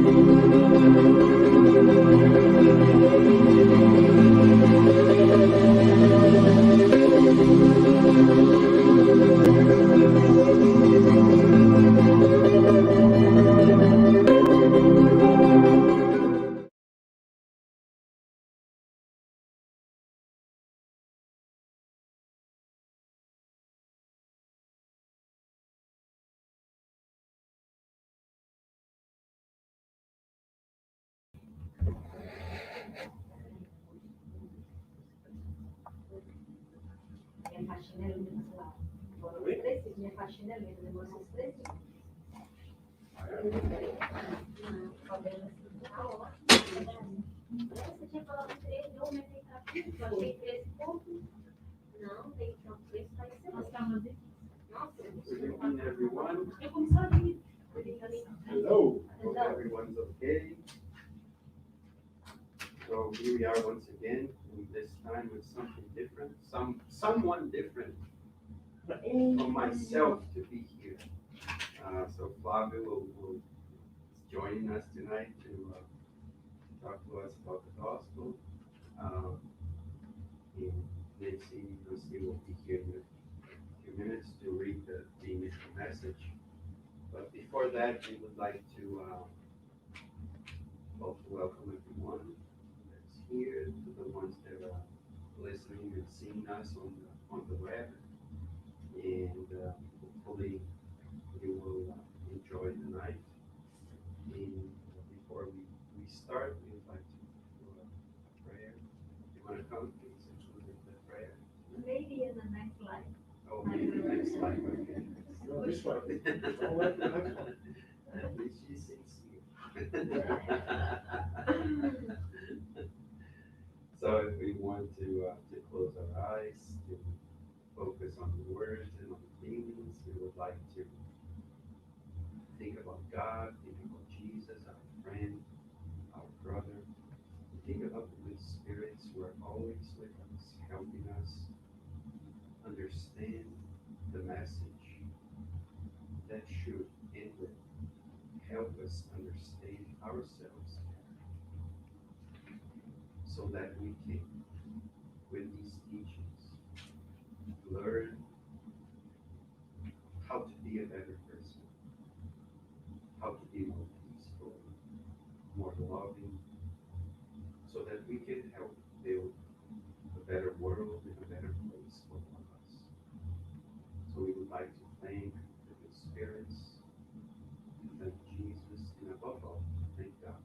Everyone. Hello. Hope everyone's okay. So here we are once again, and this time with something different, someone different from myself to be here. So Flávio will join us tonight to talk to us about the gospel. Um, and Nancy will be here in a few minutes to read the initial message. But before that, we would like to also welcome everyone that's here, to the ones that are listening and seeing us on the web. And hopefully you will enjoy the night. And before we start, we would like to do a prayer. You want to come, please, and do the prayer? Maybe in the next life. Oh, maybe the next slide, okay. No, this one. Don't let the next one. At least she's sincere. So if we want to close our eyes, to focus on the words and on the feelings, we would like to think about God, think about Jesus, our friend, our brother. Think about the good spirits who are always with us, helping us understand the message that should and will help us understand ourselves so that we can, with these teachings, learn how to be a better person, how to be more peaceful, more loving, so that we can help build a better world and a better place for all of us. So we would like to thank the good spirits, thank Jesus, and above all, thank God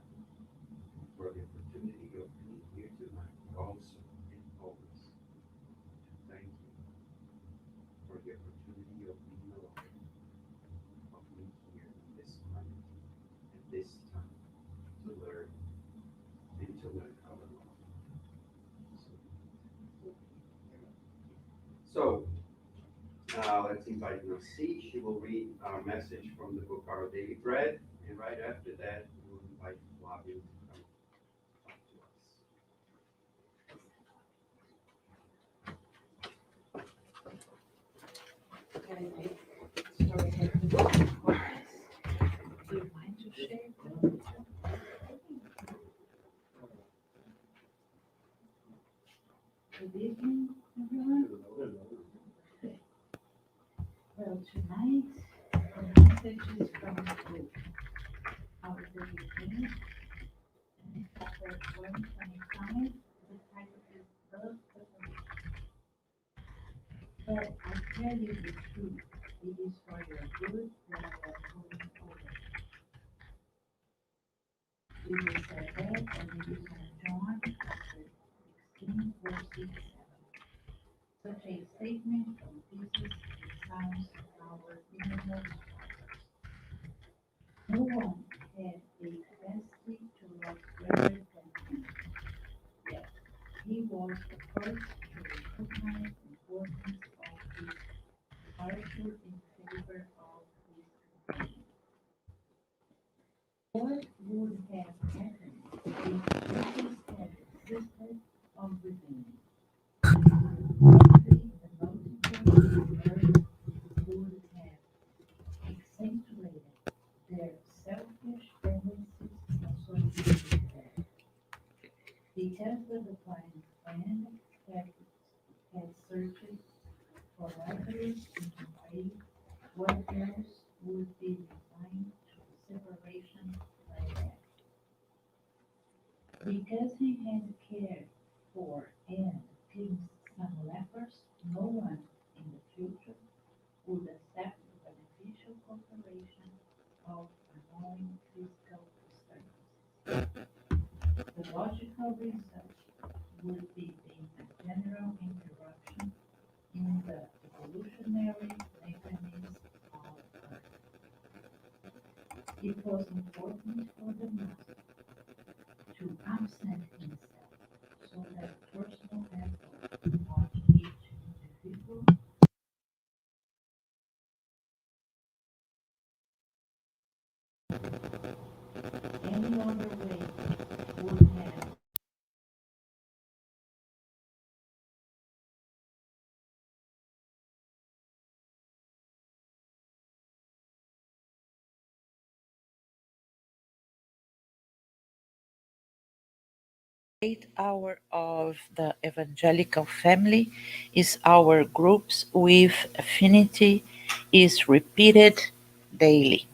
for the opportunity of being here tonight, also and always. Thank you for the opportunity of being alive, of being here in this planet, at this time, to learn and to learn how to love. So, let's invite Nancy. She will read our message from the book Our Daily Bread, and right after that, we will invite Flávio to come talk to us. Do you mind to share? Good evening, everyone. Well, tonight, the message is from the book Our Daily Bread, and chapter 125. The title is Love Separation. But I tell you the truth, it is for your good that I am going over. Jesus said that, and it is from John chapter 16, verse 7. Such a statement from Jesus sounds our innermost hearts. No one had a capacity to love greater than him, yet he was the first to recognize the importance of his departure in favor of his companion. What would have happened if Jesus had existed on within? Probably the multitude of earth would have accentuated their selfish tendencies Just as the blind friend had searched for letters in a way what else would be designed to separation by that. Because he had cared for and cleansed some lepers, no one in the future would accept the beneficial cooperation of unknowing physical disturbances. The logical result would be a general interruption in the evolutionary mechanism of Earth. It was important for the master to absent himself so that personal effort on each individual any other way would have Great hour of the evangelical family is our groups with affinity is repeated daily.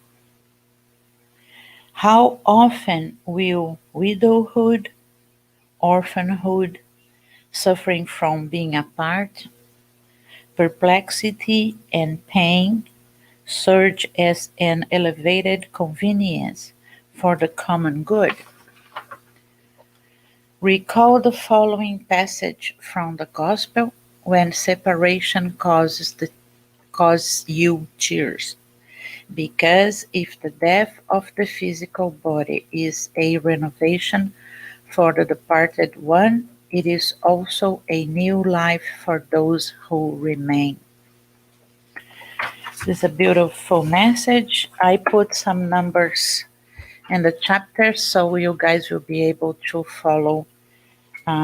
How often will widowhood, orphanhood, suffering from being apart, perplexity and pain surge as an elevated convenience for the common good? Recall the following passage from the Gospel when separation causes you tears. Because if the death of the physical body is a renovation for the departed one, it is also a new life for those who remain. This is a beautiful message. I put some numbers in the chapter so you guys will be able to follow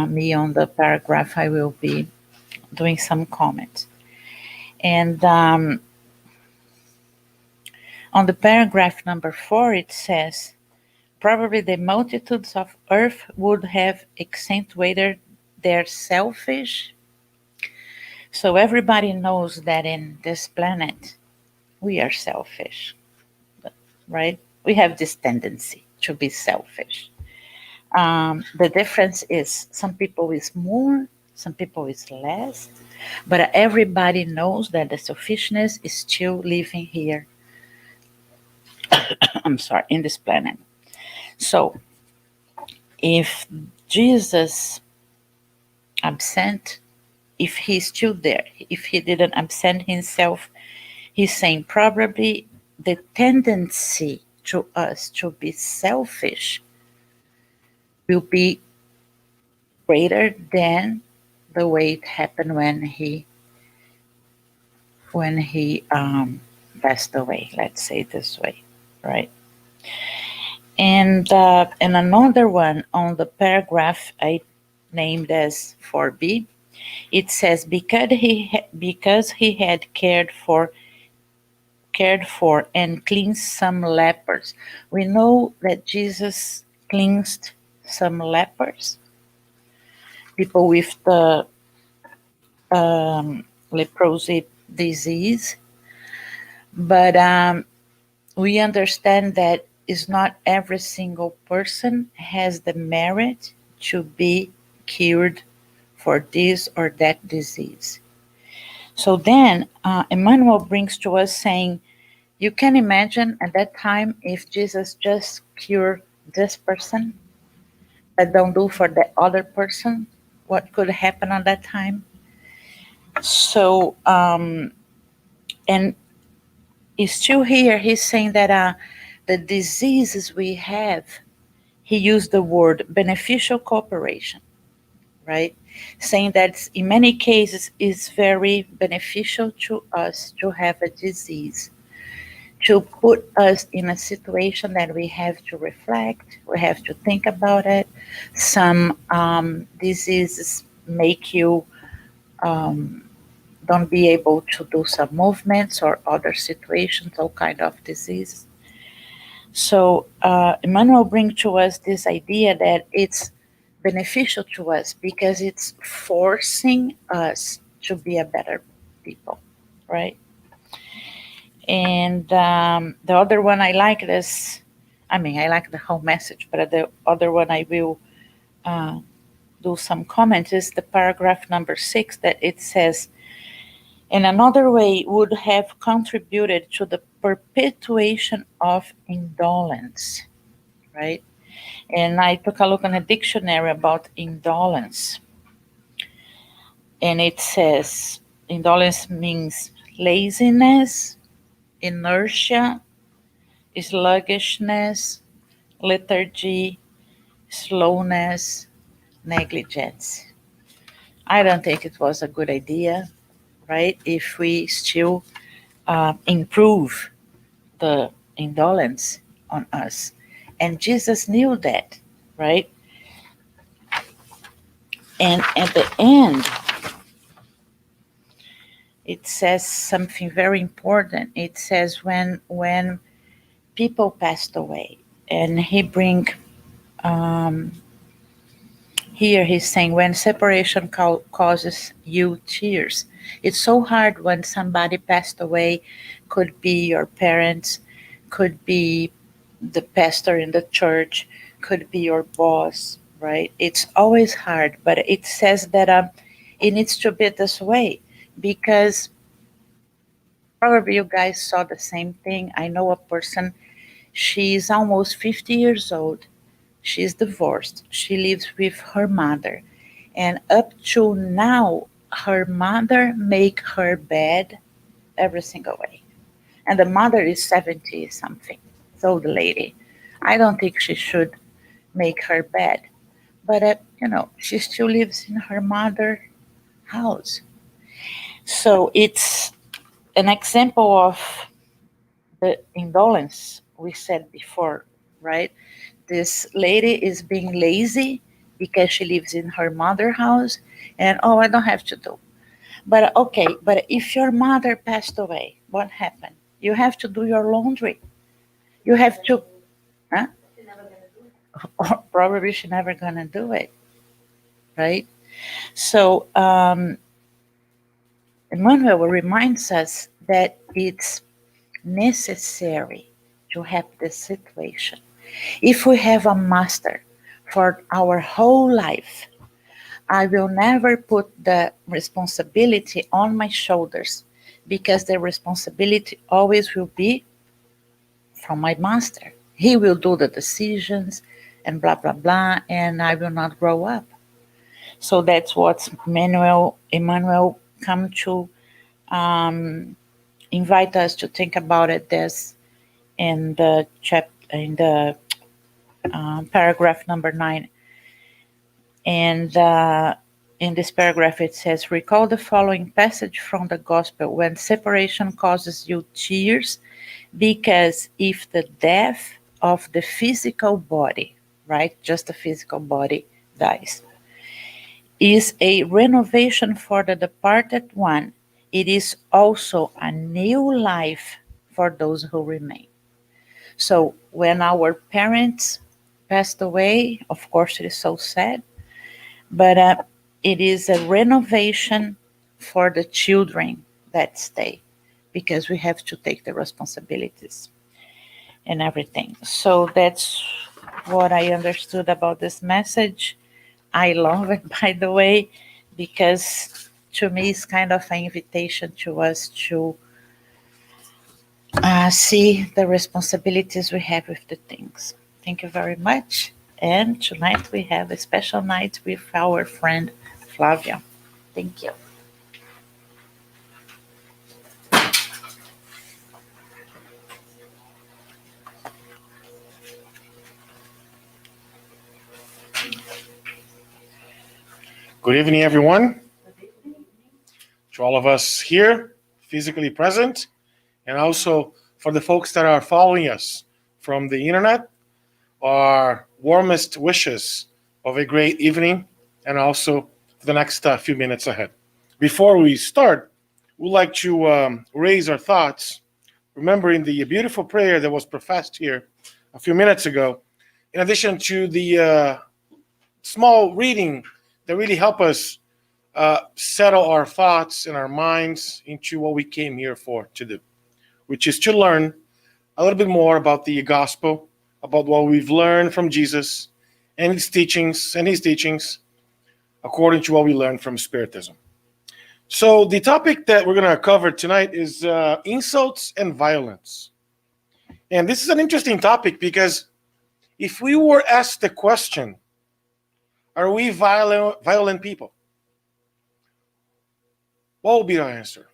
me on the paragraph. I will be doing some comments. And on the paragraph number 4, it says, probably the multitudes of earth would have accentuated their selfish. So everybody knows that in this planet, we are selfish, right? We have this tendency to be selfish. The difference is some people is more, some people is less, but everybody knows that the selfishness is still living here. I'm sorry, in this planet. So if Jesus absent, if he's still there, if he didn't absent himself, he's saying probably the tendency to us to be selfish will be greater than the way it happened when he passed away. Let's say it this way, right? And another one on the paragraph I named as 4b, it says because he had cared for and cleansed some lepers. We know that Jesus cleansed some lepers, people with the leprosy disease, but we understand that is not every single person has the merit to be cured for this or that disease. So then Emmanuel brings to us saying, you can imagine at that time if Jesus just cured this person, but don't do for the other person, what could happen at that time? So, and he's still here, he's saying that the diseases we have, he used the word beneficial cooperation, right? Saying that in many cases it's very beneficial to us to have a disease, to put us in a situation that we have to reflect, we have to think about it. Some diseases make you don't be able to do some movements or other situations, all kind of diseases. So Emmanuel brings to us this idea that it's beneficial to us because it's forcing us to be a better people, right? And the other one I like this, I mean, I like the whole message, but the other one I will uh, do some comments is the paragraph number 6 that it says, in another way would have contributed to the perpetuation of indolence, right? And I took a look in a dictionary about indolence, and it says indolence means laziness, inertia, sluggishness, lethargy, slowness, negligence. I don't think it was a good idea, right? If we still improve the indolence on us. And Jesus knew that, right? And at the end, it says something very important. It says when people passed away, and he bring um, here he's saying when separation causes you tears. It's so hard when somebody passed away. Could be your parents, could be the pastor in the church, could be your boss, right? It's always hard, but it says that it needs to be this way because probably you guys saw the same thing. I know a person, she's almost 50 years old. She's divorced. She lives with her mother. And up to now, her mother make her bed every single way. And the mother is 70 something. So the lady. I don't think she should make her bed. But, she still lives in her mother's house. So it's an example of the indolence we said before, right? This lady is being lazy because she lives in her mother's house, and oh, I don't have to do. But okay, but if your mother passed away, what happened? You have to do your laundry. You have to, huh? Or probably she's never gonna do it, right? So Emmanuel reminds us that it's necessary to have this situation. If we have a master for our whole life, I will never put the responsibility on my shoulders because the responsibility always will be from my master. He will do the decisions and blah, blah, blah, and I will not grow up. So that's what Emmanuel come to invite us to think about it this in the paragraph number 9. And in this paragraph, it says, recall the following passage from the gospel: when separation causes you tears, because if the death of the physical body, right, just the physical body dies, is a renovation for the departed one, it is also a new life for those who remain. So when our parents passed away, of course, it is so sad, but it is a renovation for the children that stay because we have to take the responsibilities and everything. So that's what I understood about this message. I love it, by the way, because to me it's kind of an invitation to us to see the responsibilities we have with the things. Thank you very much. And tonight we have a special night with our friend Flávio. Thank you. Good evening, everyone. To all of us here, physically present, and also for the folks that are following us from the internet, our warmest wishes of a great evening and also for the next few minutes ahead. Before we start, we'd like to raise our thoughts, remembering the beautiful prayer that was professed here a few minutes ago, in addition to the small reading that really help us settle our thoughts and our minds into what we came here for to do, which is to learn a little bit more about the gospel, about what we've learned from Jesus and his teachings according to what we learned from Spiritism. So the topic that we're going to cover tonight is insults and violence. And this is an interesting topic because if we were asked the question, are we violent people? What would be our answer?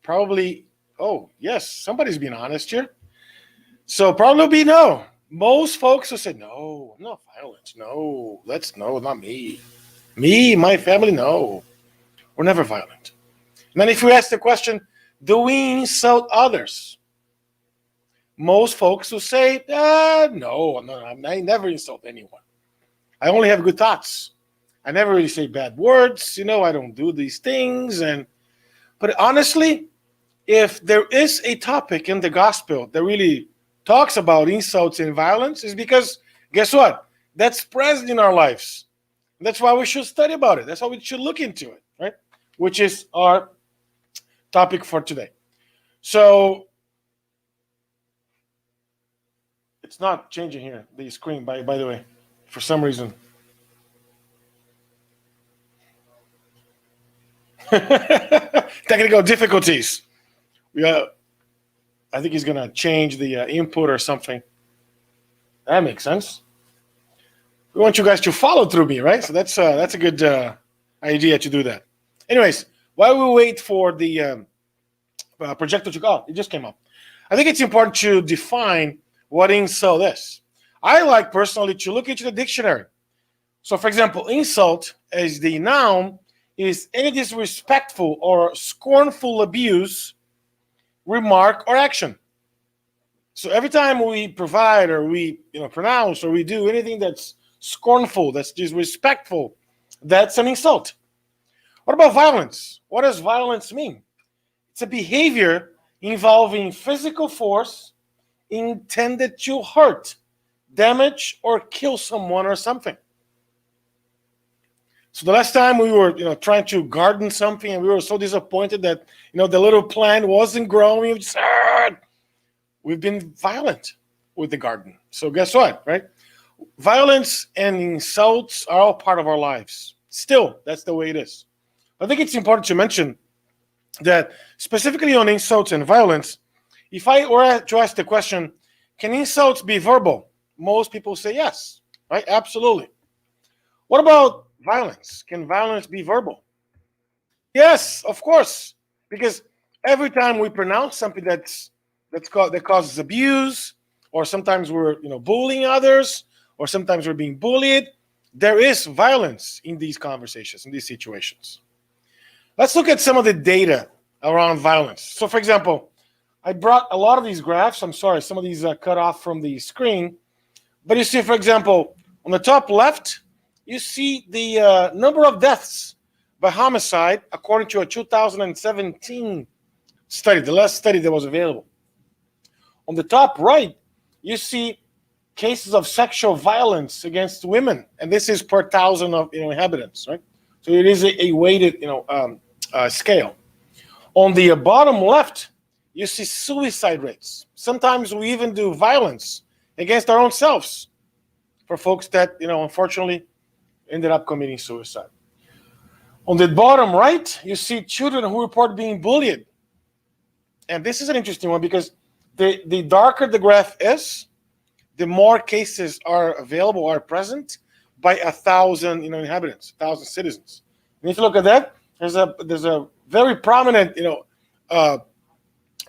Probably, oh, yes, somebody's being honest here. So probably be no. Most folks will say, no, I'm not violent. No, not me. Me, my family, no. We're never violent. And then if we ask the question, do we insult others? Most folks will say, no, I never insult anyone. I only have good thoughts. I never really say bad words. I don't do these things. But honestly, if there is a topic in the gospel that really talks about insults and violence, is because, guess what? That's present in our lives. That's why we should study about it. That's why we should look into it, right? Which is our topic for today. So it's not changing here, the screen, by the way, for some reason. Technical difficulties. I think he's going to change the input or something. That makes sense. We want you guys to follow through me, right? So that's a good idea to do that. Anyways, while we wait for the projector to go, it just came up. I think it's important to define what insult is. I like personally to look into the dictionary. So, for example, insult as the noun is any disrespectful or scornful abuse, remark, or action. So every time we provide or we pronounce or we do anything that's scornful, that's disrespectful, that's an insult. What about violence? What does violence mean? It's a behavior involving physical force intended to hurt, damage, or kill someone or something. So the last time we were, trying to garden something, and we were so disappointed that, the little plant wasn't growing. We've been violent with the garden. So guess what, right? Violence and insults are all part of our lives. Still, that's the way it is. I think it's important to mention that specifically on insults and violence, if I were to ask the question, can insults be verbal? Most people say yes, right? Absolutely. What about violence? Can violence be verbal? Yes, of course. Because every time we pronounce something that causes abuse, or sometimes we're bullying others, or sometimes we're being bullied, there is violence in these conversations, in these situations. Let's look at some of the data around violence. So, for example, I brought a lot of these graphs. I'm sorry, some of these are cut off from the screen. But you see, for example, on the top left, you see the number of deaths by homicide according to a 2017 study, the last study that was available. On the top right, you see cases of sexual violence against women, and this is per thousand of inhabitants, right? So it is a weighted scale. On the bottom left, you see suicide rates. Sometimes we even do violence against our own selves for folks that unfortunately ended up committing suicide. On the bottom right, you see children who report being bullied. And this is an interesting one because the darker the graph is, the more cases are available, are present by 1,000 inhabitants, 1,000 citizens. And if you look at that, there's a very prominent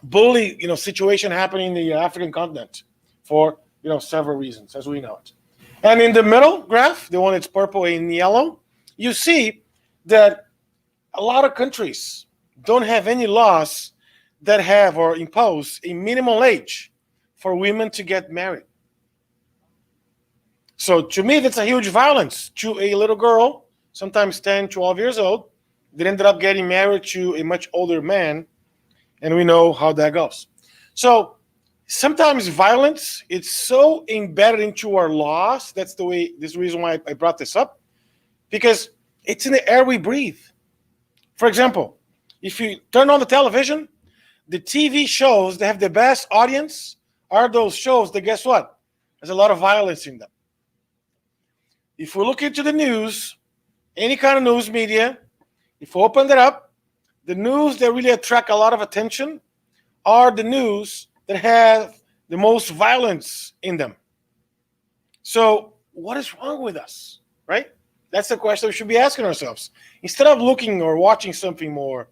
bully situation happening in the African continent for several reasons, as we know it. And in the middle graph, the one that's purple and yellow, you see that a lot of countries don't have any laws that have or impose a minimal age for women to get married. So to me, that's a huge violence to a little girl, sometimes 10, 12 years old, that ended up getting married to a much older man, and we know how that goes. So sometimes violence, it's so embedded into our laws. This is the reason why I brought this up, because it's in the air we breathe. For example, if you turn on the television, the TV shows that have the best audience are those shows that, guess what? There's a lot of violence in them. If we look into the news, any kind of news media, if we open it up, the news that really attract a lot of attention are the news that have the most violence in them. So, what is wrong with us, right? That's the question we should be asking ourselves. Instead of looking or watching something more,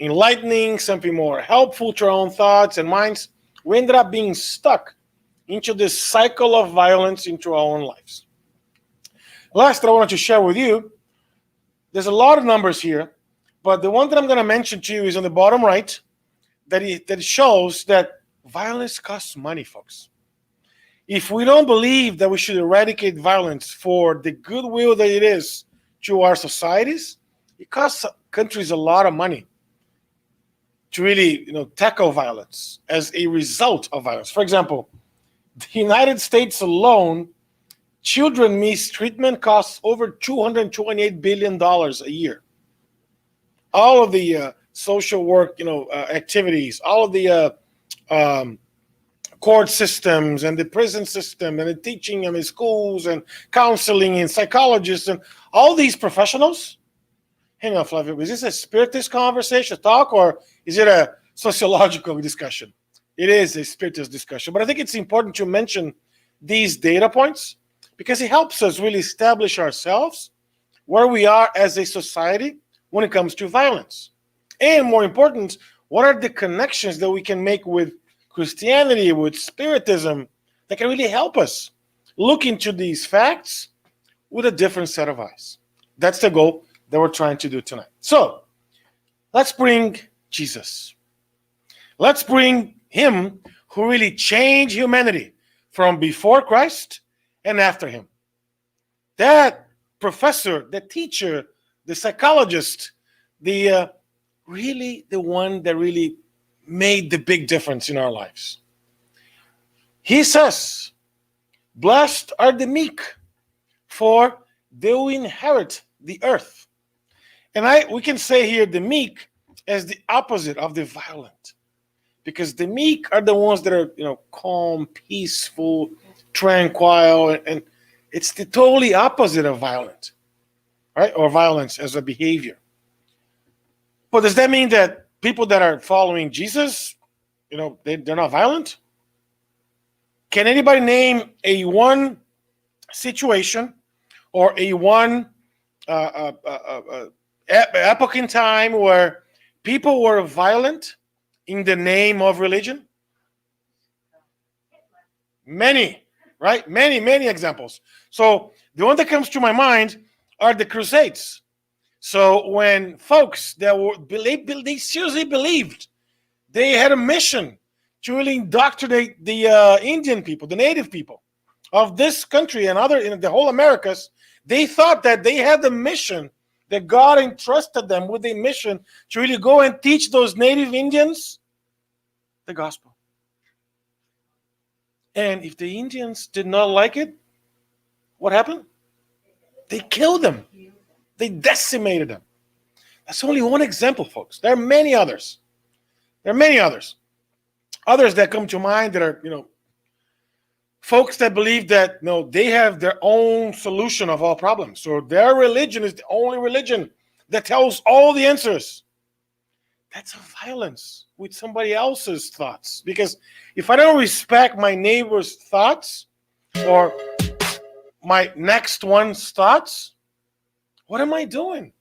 enlightening, something more helpful to our own thoughts and minds, we ended up being stuck into this cycle of violence into our own lives. Last, I wanted to share with you, there's a lot of numbers here, but the one that I'm going to mention to you is on the bottom right, that shows that violence costs money, folks. If we don't believe that we should eradicate violence for the goodwill that it is to our societies, it costs countries a lot of money to really, tackle violence as a result of violence. For example, the United States alone, children mistreatment costs over $228 billion a year. All of the social work, activities, all of the court systems and the prison system and the teaching and the schools and counseling and psychologists and all these professionals. Hang on, Flavio, is this a spiritist conversation, talk, or is it a sociological discussion? It is a spiritist discussion, but I think it's important to mention these data points because it helps us really establish ourselves where we are as a society when it comes to violence. And more important, what are the connections that we can make with Christianity, with Spiritism, that can really help us look into these facts with a different set of eyes. That's the goal that we're trying to do tonight. So, let's bring Jesus. Let's bring him who really changed humanity from before Christ and after him. That professor, the teacher, the psychologist, the one that really made the big difference in our lives. He says, blessed are the meek, for they will inherit the earth. And we can say here the meek as the opposite of the violent. Because the meek are the ones that are, calm, peaceful, tranquil, and it's the totally opposite of violent, right? Or violence as a behavior. But does that mean that people that are following Jesus, they're not violent? Can anybody name a one situation or a one epoch in time where people were violent in the name of religion? Many, right? Many examples. So the one that comes to my mind are the Crusades. So when folks that they seriously believed they had a mission to really indoctrinate the Indian people, the native people of this country and in the whole Americas, they thought that they had the mission, that God entrusted them with a mission to really go and teach those native Indians the gospel. And if the Indians did not like it, what happened? They killed them. They decimated them. That's only one example, folks. There are many others. Others that come to mind that are, folks that believe that, they have their own solution of all problems. So their religion is the only religion that tells all the answers. That's a violence with somebody else's thoughts. Because if I don't respect my neighbor's thoughts or my next one's thoughts, what am I doing?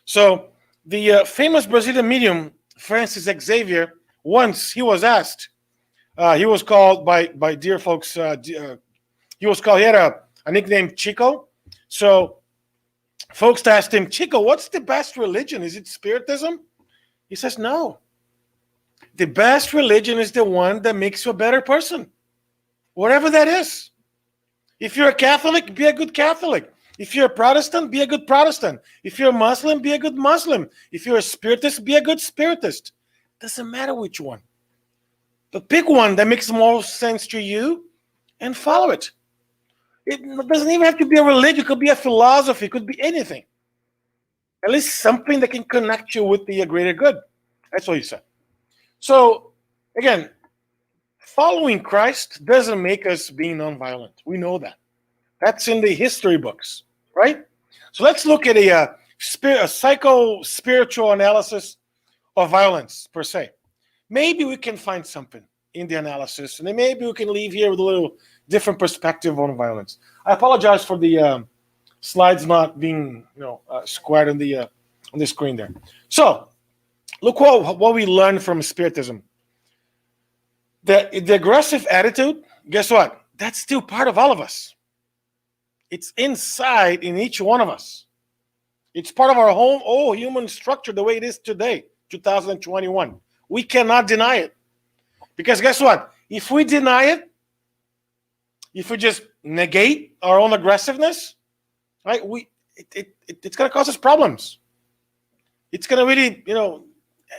So the famous Brazilian medium, Francis Xavier, once he was asked, he was called by dear folks, he had a nickname Chico. So folks asked him, Chico, what's the best religion? Is it Spiritism? He says, no. The best religion is the one that makes you a better person. Whatever that is. If you're a Catholic, be a good Catholic. If you're a Protestant, be a good Protestant. If you're a Muslim, be a good Muslim. If you're a Spiritist, be a good Spiritist. Doesn't matter which one. But pick one that makes more sense to you and follow it. It doesn't even have to be a religion. It could be a philosophy. It could be anything. At least something that can connect you with the greater good. That's what he said. So, again, following Christ doesn't make us being nonviolent. We know that. That's in the history books, right? So let's look at a psycho-spiritual analysis of violence per se. Maybe we can find something in the analysis, and then maybe we can leave here with a little different perspective on violence. I apologize for the slides not being, squared on the screen there. So, look what we learned from Spiritism. The aggressive attitude, guess what? That's still part of all of us. It's inside in each one of us. It's part of our whole human structure the way it is today, 2021. We cannot deny it. Because guess what? If we deny it, if we just negate our own aggressiveness, right, it's going to cause us problems. It's going to really,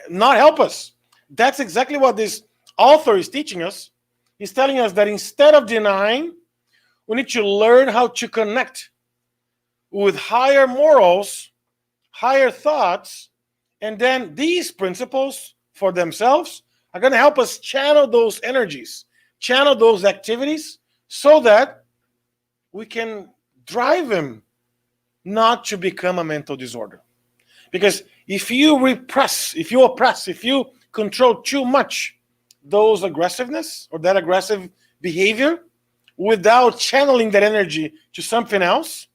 not help us. That's exactly what this author is teaching us. He's telling us that instead of denying, we need to learn how to connect with higher morals, higher thoughts, and then these principles for themselves are going to help us channel those energies, channel those activities, so that we can drive them not to become a mental disorder. Because if you oppress, if you control too much those aggressiveness or that aggressive behavior without channeling that energy to something else,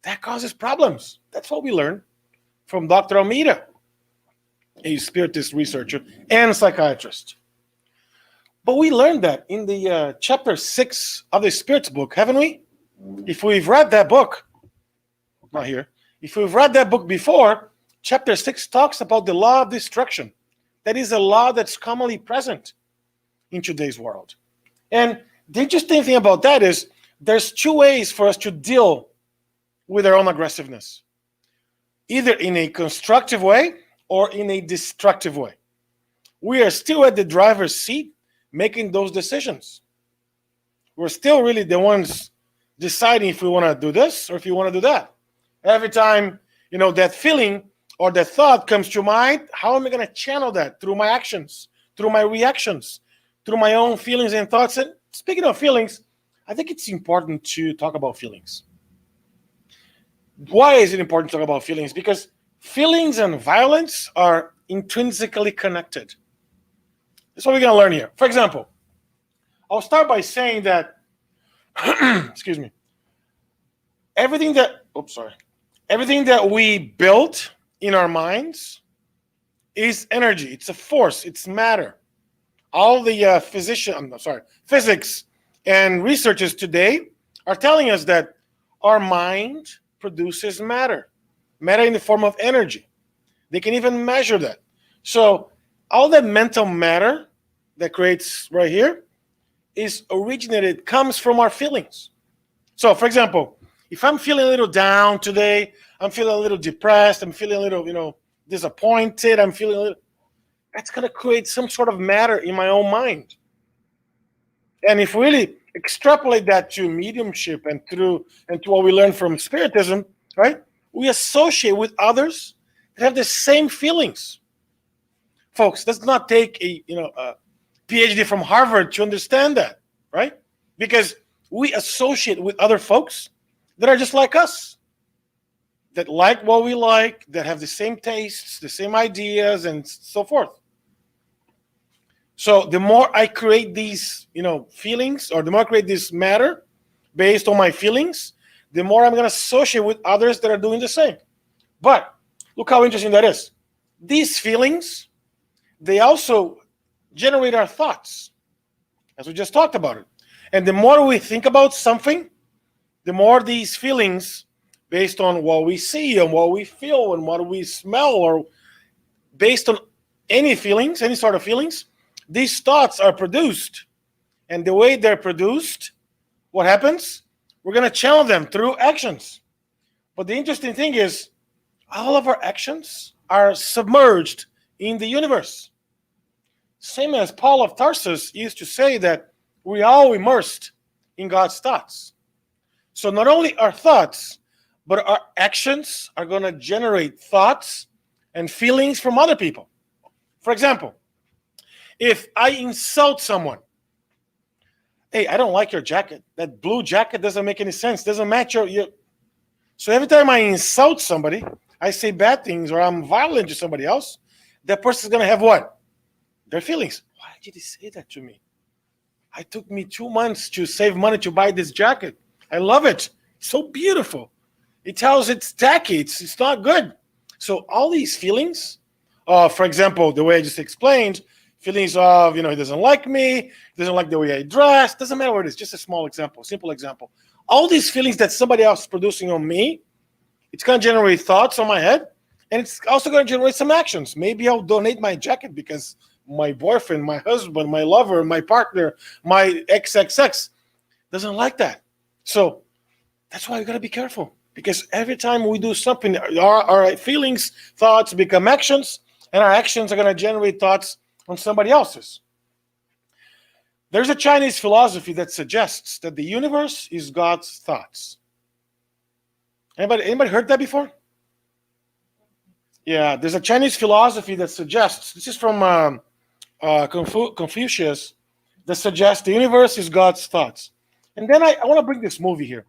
that causes problems. That's what we learned from Dr. Almeida, a spiritist researcher and psychiatrist. But we learned that in the chapter 6 of the Spirits book, haven't we? If we've read that book, not here, if we've read that book before, chapter 6 talks about the law of destruction. That is a law that's commonly present in today's world. And the interesting thing about that is there's two ways for us to deal with our own aggressiveness. Either in a constructive way or in a destructive way. We are still at the driver's seat making those decisions. We're still really the ones deciding if we want to do this or if we want to do that. Every time, that feeling or that thought comes to mind, how am I going to channel that? Through my actions, through my reactions, through my own feelings and thoughts. And speaking of feelings, I think it's important to talk about feelings. Why is it important to talk about feelings? Because feelings and violence are intrinsically connected. That's what we're going to learn here. For example, I'll start by saying that, excuse me, everything that we built in our minds is energy. It's a force. It's matter. All the physics and researchers today are telling us that our mind produces matter in the form of energy. They can even measure that. So all that mental matter that creates right here comes from our feelings. So, for example, if I'm feeling a little down today, I'm feeling a little depressed, I'm feeling a little, disappointed, that's going to create some sort of matter in my own mind. And if we really extrapolate that to mediumship and to what we learn from Spiritism, right? We associate with others that have the same feelings. Folks, let's not take a PhD from Harvard to understand that, right? Because we associate with other folks that are just like us, that like what we like, that have the same tastes, the same ideas, and so forth. So the more I create these, feelings, or the more I create this matter based on my feelings, the more I'm going to associate with others that are doing the same. But look how interesting that is. These feelings, they also generate our thoughts, as we just talked about it. And the more we think about something, the more these feelings, based on what we see and what we feel and what we smell, or based on any feelings, any sort of feelings, these thoughts are produced. And the way they're produced, what happens? We're going to channel them through actions. But the interesting thing is, all of our actions are submerged in the universe. Same as Paul of Tarsus used to say that we are all immersed in God's thoughts. So not only our thoughts, but our actions are going to generate thoughts and feelings from other people. For example, if I insult someone, hey, I don't like your jacket. That blue jacket doesn't make any sense. Doesn't match your. So every time I insult somebody, I say bad things or I'm violent to somebody else, that person's going to have what? Their feelings. Why did he say that to me? It took me 2 months to save money to buy this jacket. I love it. It's so beautiful. It tells it's tacky. It's not good. So all these feelings, for example, the way I just explained, feelings of, he doesn't like me, he doesn't like the way I dress, doesn't matter what it is, just a small example, simple example. All these feelings that somebody else is producing on me, it's going to generate thoughts on my head, and it's also going to generate some actions. Maybe I'll donate my jacket because my boyfriend, my husband, my lover, my partner, my XXX doesn't like that. So that's why you got to be careful, because every time we do something, our feelings, thoughts become actions, and our actions are going to generate thoughts on somebody else's. There's a Chinese philosophy that suggests that the universe is God's thoughts. Anybody heard that before? Yeah, there's a Chinese philosophy that suggests, this is from Confucius, that suggests the universe is God's thoughts. And then I want to bring this movie here,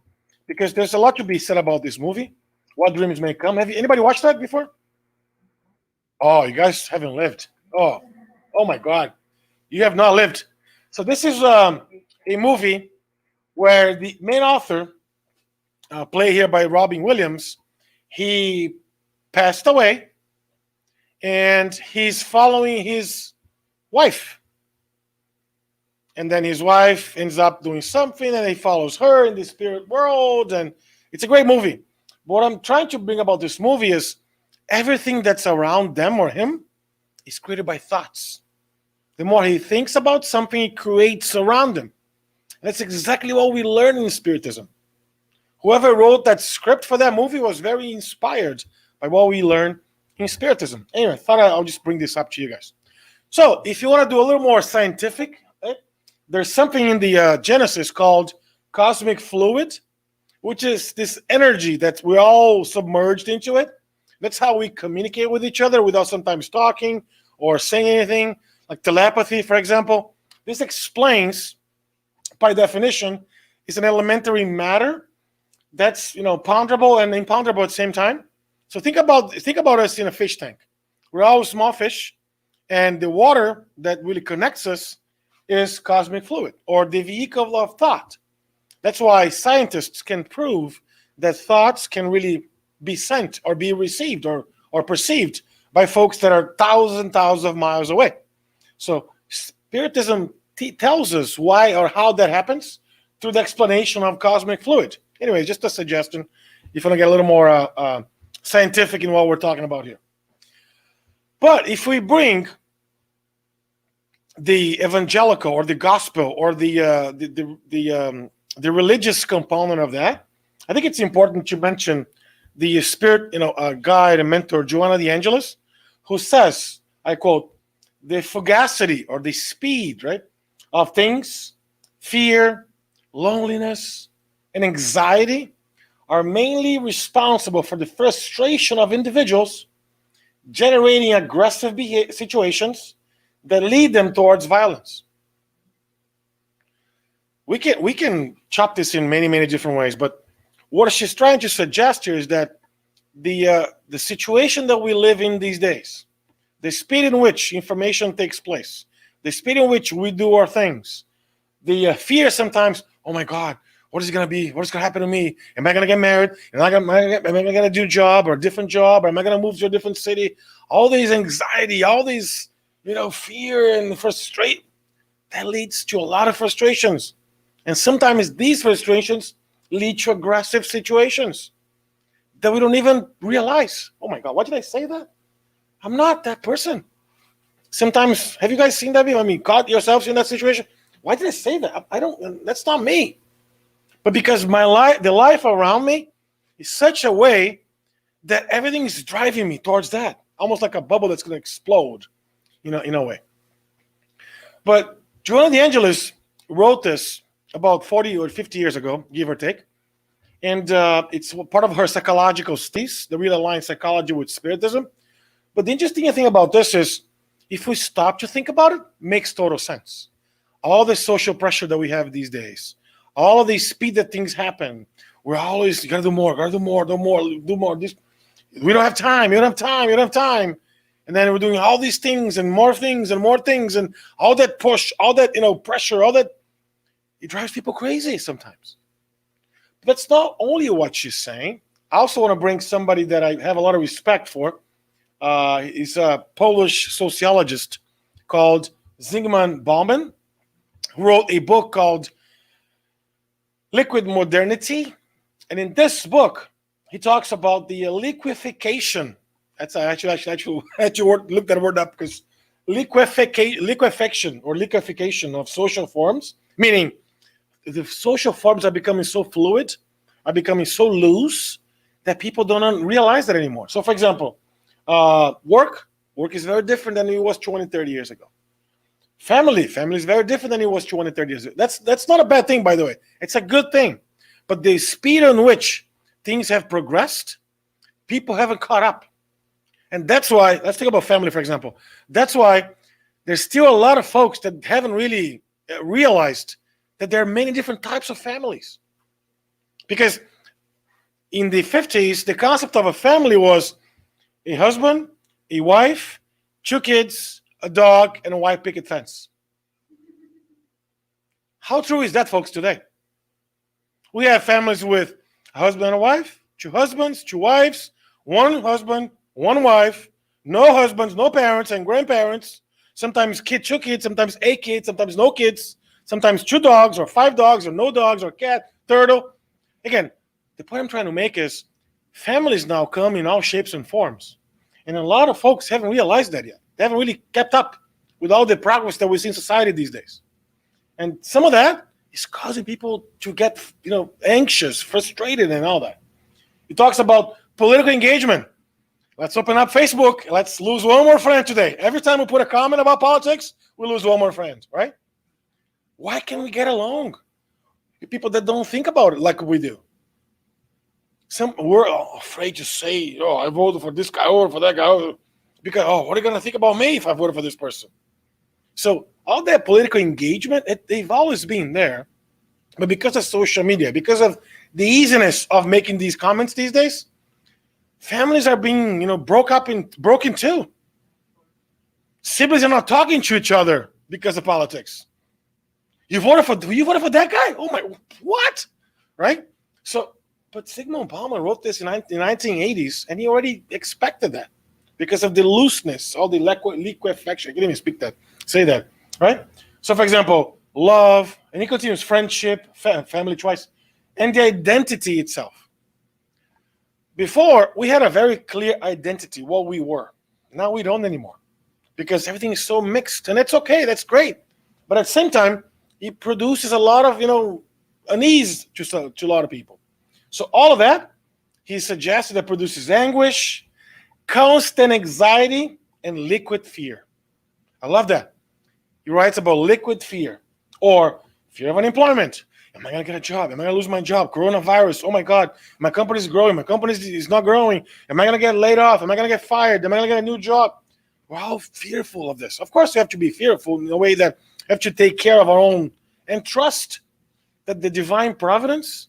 because there's a lot to be said about this movie, What Dreams May Come. Anybody watched that before? Oh, you guys haven't lived. Oh my God. You have not lived. So this is a movie where the main author, played here by Robin Williams, he passed away, and he's following his wife. And then his wife ends up doing something, and he follows her in the spirit world, and it's a great movie. But what I'm trying to bring about this movie is everything that's around them or him is created by thoughts. The more he thinks about something, he creates around him. That's exactly what we learn in Spiritism. Whoever wrote that script for that movie was very inspired by what we learn in Spiritism. Anyway, I thought I'll just bring this up to you guys. So if you want to do a little more scientific, there's something in the Genesis called cosmic fluid, which is this energy that we're all submerged into it. That's how we communicate with each other without sometimes talking or saying anything, like telepathy, for example. This explains, by definition, is an elementary matter that's ponderable and imponderable at the same time. So think about us in a fish tank. We're all small fish, and the water that really connects us is cosmic fluid, or the vehicle of thought. That's why scientists can prove that thoughts can really be sent or be received or perceived by folks that are thousands of miles away. So Spiritism tells us why or how that happens through the explanation of cosmic fluid. Anyway, just a suggestion if you want to get a little more scientific in what we're talking about here. But if we bring the evangelical or the gospel or the religious component of that, I think it's important to mention the spirit, guide and mentor, Joanna de Angelis, who says, I quote, the fugacity or the speed, right, of things, fear, loneliness, and anxiety are mainly responsible for the frustration of individuals, generating aggressive situations that lead them towards violence. We can chop this in many different ways, but what she's trying to suggest here is that the situation that we live in these days, the speed in which information takes place, the speed in which we do our things, the fear sometimes, oh my God, what is it going to be? What is going to happen to me? Am I going to get married? Am I going to do a job or a different job? Or am I going to move to a different city? All these anxiety, all these, fear and frustration, that leads to a lot of frustrations. And sometimes these frustrations lead to aggressive situations that we don't even realize. Oh my God, why did I say that? I'm not that person. Sometimes, have you guys seen that? Caught yourselves in that situation? Why did I say that? That's not me. But because the life around me is such a way that everything is driving me towards that. Almost like a bubble that's going to explode, in a way. But Joanna de Angelis wrote this about 40 or 50 years ago, give or take. And it's part of her psychological studies, the real aligned psychology with spiritism. But the interesting thing about this is, if we stop to think about it, makes total sense. All the social pressure that we have these days, all of the speed that things happen, we're always gotta do more, gotta do more, do more, do more. This, we don't have time, we don't have time, we don't have time. And then we're doing all these things and more things and more things and all that push, all that pressure, all that, it drives people crazy sometimes. But that's not only what she's saying. I also want to bring somebody that I have a lot of respect for. He's a Polish sociologist called Zygmunt Bauman, who wrote a book called Liquid Modernity. And in this book, he talks about the liquefaction. That's actually look that word up, because liquefaction of social forms, meaning the social forms are becoming so fluid, are becoming so loose that people don't realize that anymore. So, for example, work is very different than it was 20, 30 years ago. Family is very different than it was 20, 30 years ago. That's not a bad thing, by the way. It's a good thing. But the speed on which things have progressed, people haven't caught up. And that's why, let's think about family, for example. That's why there's still a lot of folks that haven't really realized that there are many different types of families. Because in the 50s, the concept of a family was a husband, a wife, 2 kids, a dog, and a white picket fence. How true is that, folks, today? We have families with a husband and a wife, 2 husbands, 2 wives, 1 husband, 1 wife, no husbands, no parents and grandparents, sometimes 2 kids, sometimes 8 kids, sometimes no kids, sometimes 2 dogs or 5 dogs or no dogs or cat, turtle. Again, the point I'm trying to make is families now come in all shapes and forms. And a lot of folks haven't realized that yet. They haven't really kept up with all the progress that we see in society these days. And some of that is causing people to get, anxious, frustrated, and all that. He talks about political engagement. Let's open up Facebook. Let's lose 1 more friend today. Every time we put a comment about politics, we lose 1 more friend, right? Why can't we get along with people that don't think about it like we do? We're afraid to say, I voted for this guy or for that guy, because, what are you going to think about me if I voted for this person? So all that political engagement, they've always been there. But because of social media, because of the easiness of making these comments these days, families are being, broken too. Siblings are not talking to each other because of politics. You voted for that guy? Oh my, what? Right? So, but Zygmunt Bauman wrote this in the 1980s, and he already expected that because of the looseness, all the liquefaction. I can't even say that, right? So, for example, love, and he continues, friendship, family choice, and the identity itself. Before, we had a very clear identity, what we were. Now we don't anymore because everything is so mixed, and it's okay, that's great. But at the same time, it produces a lot of, unease to a lot of people. So all of that, he suggested, that produces anguish, constant anxiety, and liquid fear. I love that. He writes about liquid fear, or fear of unemployment. Am I going to get a job? Am I going to lose my job? Coronavirus. Oh my God, my company is growing. My company is not growing. Am I going to get laid off? Am I going to get fired? Am I going to get a new job? We're all fearful of this. Of course, we have to be fearful in a way that we have to take care of our own and trust that the divine providence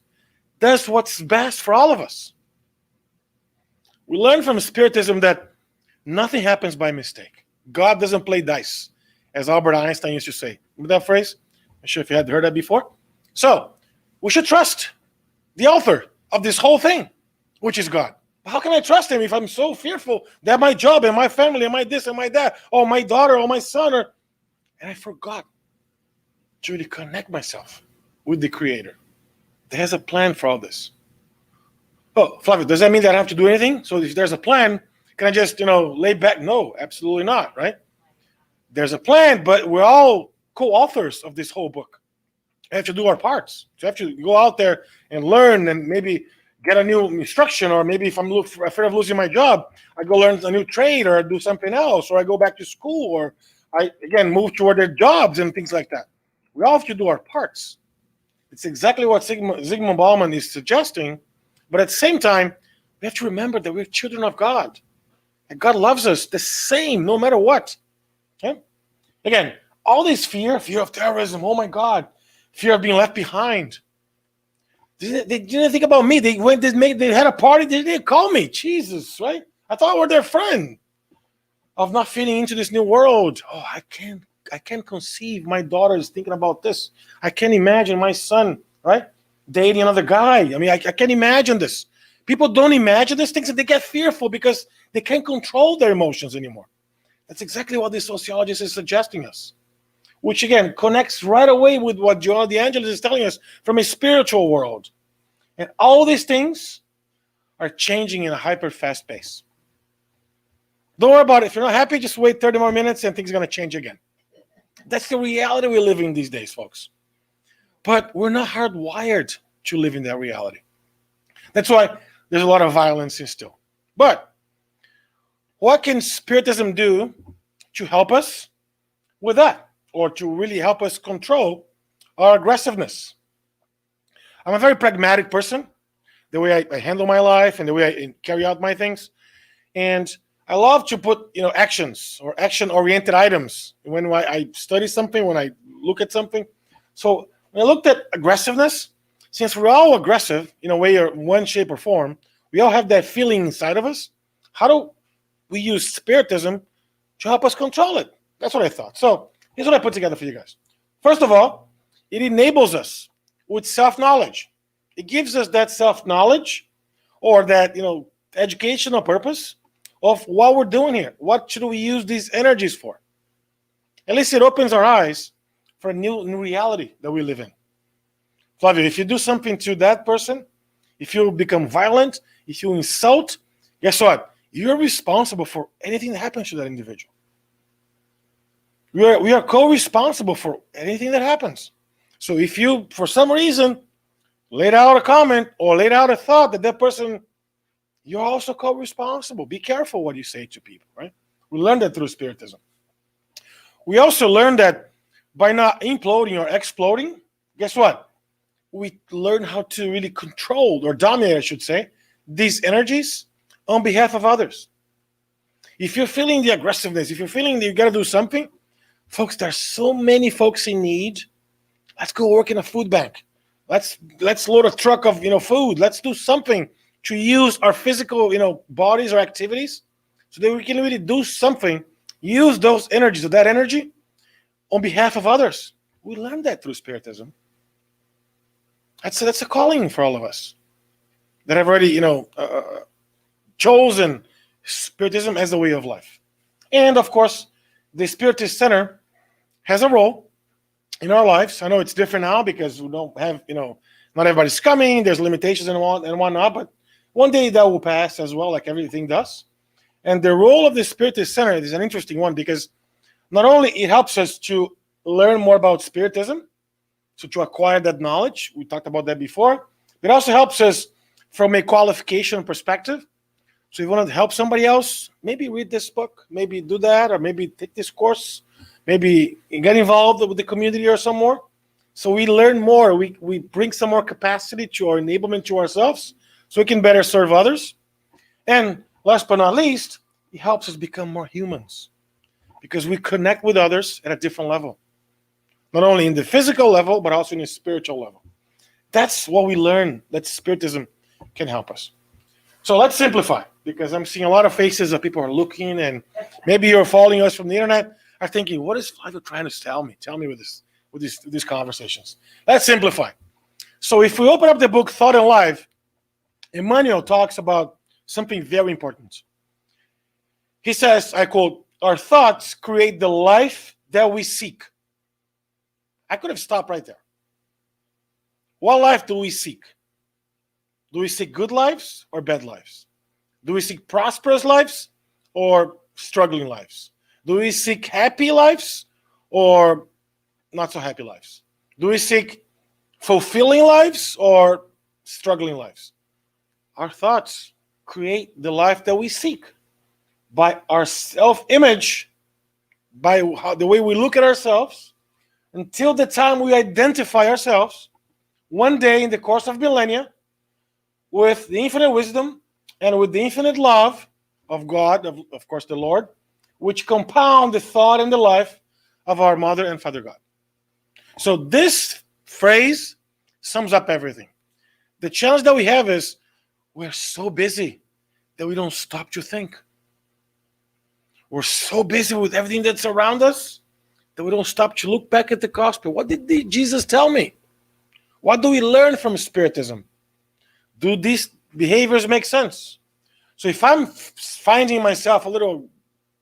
does what's best for all of us. We learn from Spiritism that nothing happens by mistake. God doesn't play dice, as Albert Einstein used to say. Remember that phrase? I'm not sure if you had heard that before. So, we should trust the author of this whole thing, which is God. But how can I trust him if I'm so fearful that my job and my family and my this and my that, or my daughter or my son, and I forgot to really connect myself with the Creator. There has a plan for all this. Oh, Flavio, does that mean that I have to do anything? So if there's a plan, can I just, lay back? No, absolutely not, right? There's a plan, but we're all co-authors of this whole book. We have to do our parts. So I have to go out there and learn and maybe get a new instruction, or maybe if I'm afraid of losing my job, I go learn a new trade or do something else, or I go back to school, or again move toward their jobs and things like that. We all have to do our parts. It's exactly what Zygmunt Bauman is suggesting, but at the same time, we have to remember that we're children of God, and God loves us the same, no matter what. Okay? Again, all this fear of terrorism, oh my God, fear of being left behind. They didn't think about me. They had a party. They didn't call me. Jesus, right? I thought I were their friend. Of not fitting into this new world. Oh, I can't conceive my daughter is thinking about this. I can't imagine my son, right? Dating another guy. I mean, I can't imagine this. People don't imagine these things and they get fearful because they can't control their emotions anymore. That's exactly what this sociologist is suggesting us. Which again connects right away with what Joel DeAngelis is telling us from a spiritual world. And all these things are changing in a hyper fast pace. Don't worry about it. If you're not happy, just wait 30 more minutes and things are going to change again. That's the reality we're living these days, folks. But we're not hardwired to live in that reality. That's why there's a lot of violence still. But what can Spiritism do to help us with that? Or to really help us control our aggressiveness? I'm a very pragmatic person, the way I handle my life and the way I carry out my things. And I love to put, actions or action-oriented items when I study something, when I look at something. So when I looked at aggressiveness, since we're all aggressive in a way or one shape or form, we all have that feeling inside of us. How do we use Spiritism to help us control it? That's what I thought. So here's what I put together for you guys. First of all, it enables us with self-knowledge. It gives us that self-knowledge or that, educational purpose of what we're doing here. What should we use these energies for? At least it opens our eyes for a new reality that we live in. Flavio, if you do something to that person, if you become violent, if you insult, guess what? You're responsible for anything that happens to that individual. We are co-responsible for anything that happens. So if you, for some reason, laid out a comment or laid out a thought that person, you're also co-responsible. Be careful what you say to people, right? We learned that through Spiritism. We also learned that by not imploding or exploding, guess what? We learn how to really control or dominate, I should say, these energies on behalf of others. If you're feeling the aggressiveness, if you're feeling that you got to do something, folks, there's so many folks in need. Let's go work in a food bank. Let's load a truck of food. Let's do something to use our physical bodies or activities so that we can really do something, use those energies or that energy on behalf of others. We learned that through Spiritism. That's a calling for all of us that have already chosen Spiritism as a way of life. And of course, the Spiritist Center has a role in our lives. I know it's different now because we don't have, not everybody's coming. There's limitations and whatnot, but one day that will pass as well, like everything does. And the role of the Spiritist Center is an interesting one because not only it helps us to learn more about Spiritism, so to acquire that knowledge, we talked about that before, but it also helps us from a qualification perspective. So if you want to help somebody else, maybe read this book, maybe do that, or maybe take this course, maybe get involved with the community or some more. So we learn more. We bring some more capacity to our enablement to ourselves so we can better serve others. And last but not least, it helps us become more humans because we connect with others at a different level. Not only in the physical level, but also in the spiritual level. That's what we learn that Spiritism can help us. So let's simplify because I'm seeing a lot of faces of people who are looking and maybe you're following us from the internet are thinking, what is Flávio trying to tell me? Tell me with these conversations. Let's simplify. So if we open up the book Thought and Life, Emmanuel talks about something very important. He says, I quote, our thoughts create the life that we seek. I could have stopped right there. What life do we seek? Do we seek good lives or bad lives? Do we seek prosperous lives or struggling lives? Do we seek happy lives or not so happy lives? Do we seek fulfilling lives or struggling lives? Our thoughts create the life that we seek by our self-image by the way we look at ourselves until the time we identify ourselves one day in the course of millennia with the infinite wisdom and with the infinite love of God, of course, the Lord, which compound the thought and the life of our Mother and Father God. So this phrase sums up everything. The challenge that we have is we're so busy that we don't stop to think. We're so busy with everything that's around us that we don't stop to look back at the gospel. What did Jesus tell me? What do we learn from Spiritism? Do these behaviors make sense? So if I'm finding myself a little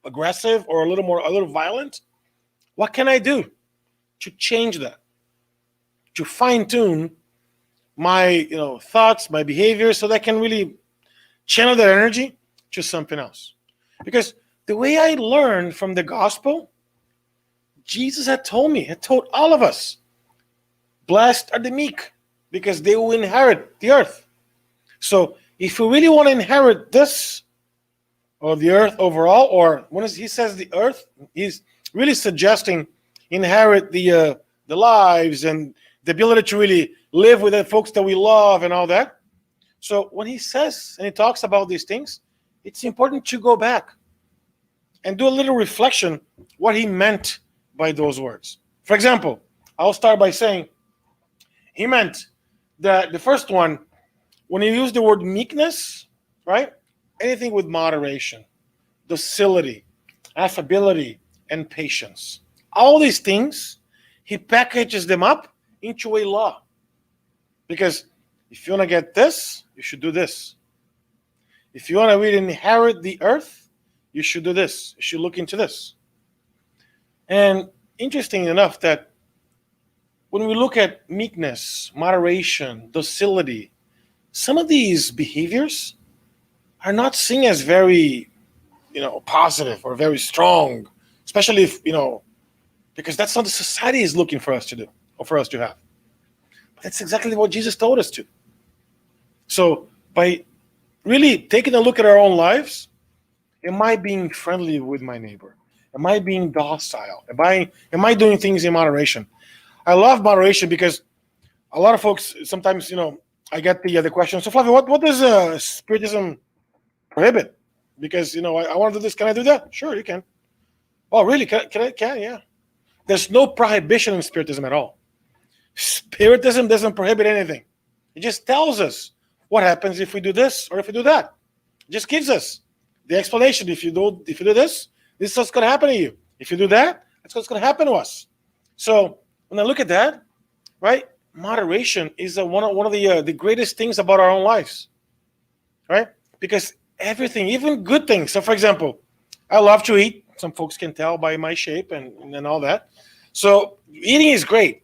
aggressive or a little violent, what can I do to change that? To fine tune my thoughts, my behavior, so that I can really channel that energy to something else. Because the way I learned from the gospel, Jesus had told all of us, blessed are the meek, because they will inherit the earth. So if we really want to inherit this, or the earth overall, or when he says the earth, he's really suggesting inherit the lives and the ability to really live with the folks that we love and all that. So when he says and he talks about these things, it's important to go back and do a little reflection what he meant by those words. For example, I'll start by saying he meant that the first one, when he used the word meekness, right? Anything with moderation, docility, affability, and patience. All these things, he packages them up into a law. Because if you want to get this, you should do this. If you want to really inherit the earth, you should do this. You should look into this. And interesting enough that when we look at meekness, moderation, docility, some of these behaviors are not seen as very, positive or very strong, especially if, because that's not the society is looking for us to do or for us to have. But that's exactly what Jesus told us to. So by really taking a look at our own lives, am I being friendly with my neighbor? Am I being docile? Am I doing things in moderation? I love moderation because a lot of folks sometimes, I get the question. So Flavio, what does Spiritism prohibit? Because I want to do this. Can I do that? Sure, you can. Oh, really? Can I? Yeah. There's no prohibition in Spiritism at all. Spiritism doesn't prohibit anything. It just tells us what happens if we do this or if we do that. It just gives us the explanation. If you do this is what's going to happen to you. If you do that, that's what's going to happen to us. So when I look at that, right, moderation is one of the greatest things about our own lives, right? Because everything, even good things. So, for example, I love to eat. Some folks can tell by my shape and all that. So eating is great.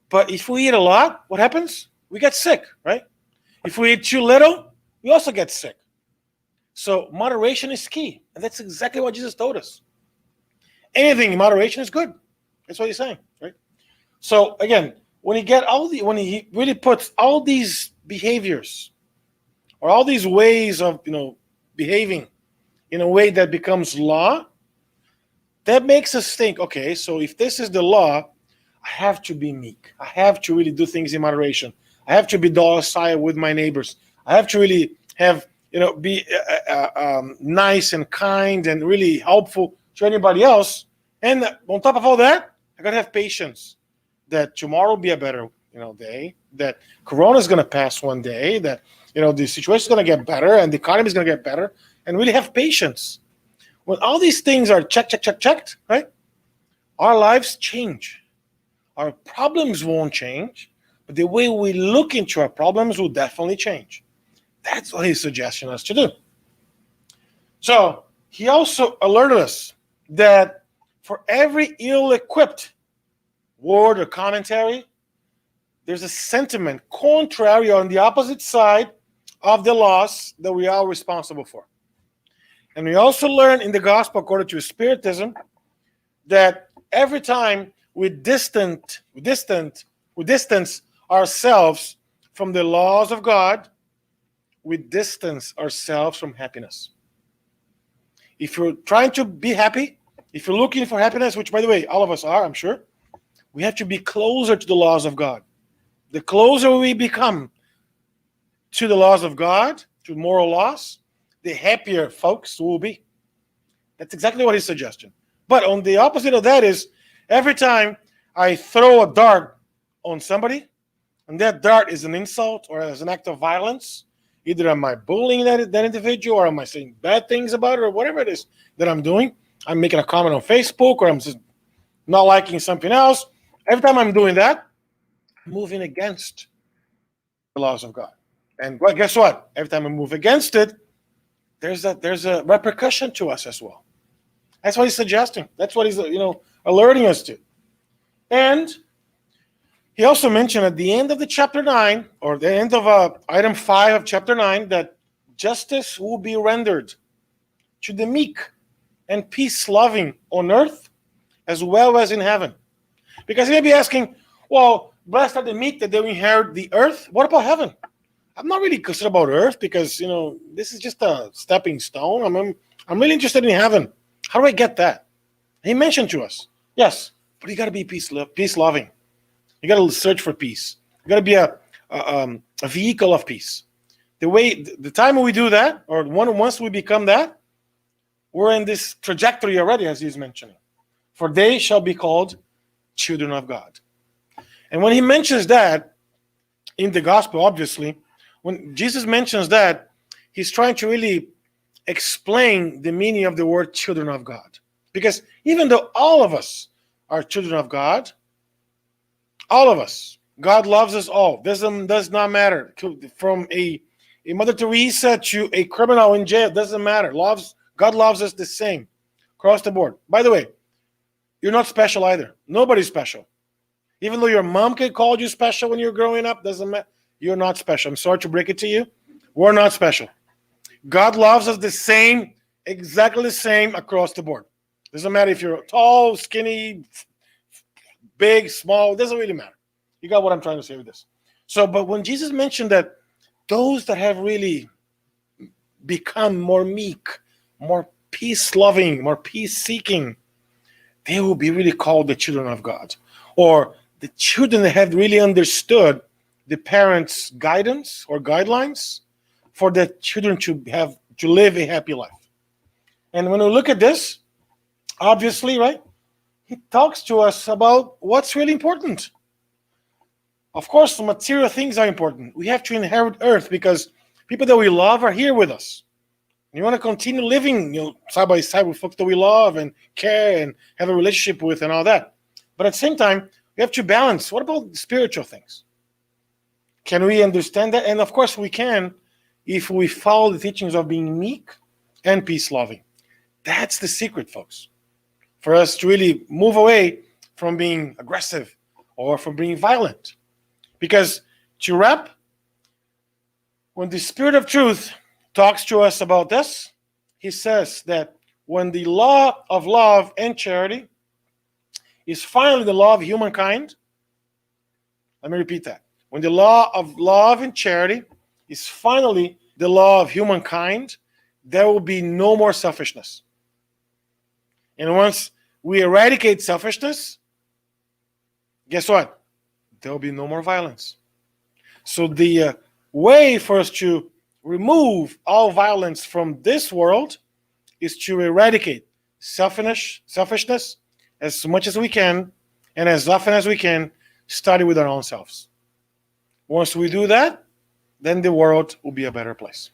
But if we eat a lot, what happens? We get sick, right? If we eat too little, we also get sick. So moderation is key. And that's exactly what Jesus told us. Anything in moderation is good. That's what he's saying, right? So again, when he really puts all these behaviors or all these ways of behaving in a way that becomes law, that makes us think, okay, so if this is the law, I have to be meek. I have to really do things in moderation. I have to be docile with my neighbors. I have to really have, be nice and kind and really helpful to anybody else. And on top of all that, I gotta have patience that tomorrow will be a better, day. That Corona is gonna pass one day. That the situation is gonna get better and the economy is gonna get better. And really have patience. When all these things are checked, right? Our lives change. Our problems won't change, but the way we look into our problems will definitely change. That's what he's suggesting us to do. So he also alerted us that for every ill-equipped word or commentary, there's a sentiment contrary on the opposite side of the loss that we are responsible for. And we also learn in the gospel, according to Spiritism, that every time we distance ourselves from the laws of God, we distance ourselves from happiness. If you're trying to be happy, If you're looking for happiness, which by the way, all of us are, I'm sure, we have to be closer to the laws of God. The closer we become to the laws of God, to moral laws, the happier folks will be. That's exactly what he's suggesting. But on the opposite of that is every time I throw a dart on somebody, and that dart is an insult or as an act of violence, either am I bullying that individual or am I saying bad things about it or whatever it is that I'm doing. I'm making a comment on Facebook or I'm just not liking something else. Every time I'm doing that, I'm moving against the laws of God. And well, guess what? Every time I move against it, there's a repercussion to us as well. That's what he's suggesting. That's what he's alerting us to. And he also mentioned at the end of the chapter 9, or the end of item 5 of chapter 9, that justice will be rendered to the meek and peace-loving on earth as well as in heaven. Because he may be asking, well, blessed are the meek that they will inherit the earth. What about heaven? I'm not really concerned about earth because, this is just a stepping stone. I'm really interested in heaven. How do I get that? He mentioned to us, yes, but you got to be peace-loving. You got to search for peace. You got to be a vehicle of peace. The time we do that, or once we become that, we're in this trajectory already, as he's mentioning. For they shall be called children of God. And when he mentions that in the gospel, obviously, when Jesus mentions that, he's trying to really explain the meaning of the word children of God. Because even though all of us are children of God, all of us, God loves us all. Does not matter. From a Mother Teresa to a criminal in jail, doesn't matter. God loves us the same across the board. By the way, you're not special either. Nobody's special. Even though your mom can call you special when you're growing up, doesn't matter. You're not special. I'm sorry to break it to you. We're not special. God loves us the same, exactly the same across the board. Doesn't matter if you're tall, skinny, big, small, it doesn't really matter. You got what I'm trying to say with this. So, but when Jesus mentioned that those that have really become more meek, more peace-loving, more peace-seeking, they will be really called the children of God. Or the children that have really understood the parents' guidance or guidelines for the children to live a happy life. And when we look at this, obviously, right, he talks to us about what's really important. Of course, the material things are important. We have to inherit earth because people that we love are here with us. You want to continue living, side by side with folks that we love and care and have a relationship with and all that. But at the same time, we have to balance. What about spiritual things? Can we understand that? And of course we can if we follow the teachings of being meek and peace-loving. That's the secret, folks, for us to really move away from being aggressive or from being violent. Because to wrap, when the Spirit of Truth talks to us about this, he says that when the law of love and charity is finally the law of humankind, let me repeat that. When the law of love and charity is finally the law of humankind, there will be no more selfishness. And once we eradicate selfishness, guess what? There will be no more violence. So the way for us to remove all violence from this world is to eradicate selfishness as much as we can, and as often as we can, study with our own selves. Once we do that, then the world will be a better place.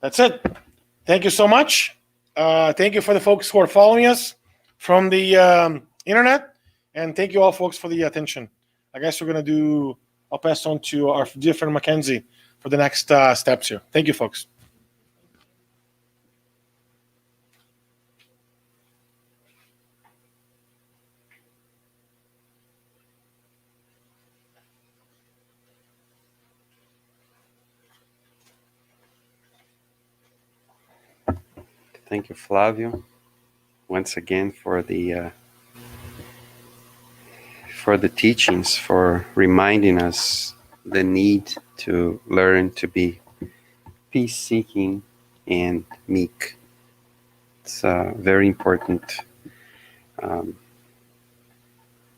That's it. Thank you so much. Thank you for the folks who are following us from the internet, and thank you all folks for the attention. I guess I'll pass on to our dear friend Mackenzie for the next steps here. Thank you, folks. Thank you, Flávio, once again for the teachings, for reminding us the need to learn to be peace-seeking and meek. It's a very important um,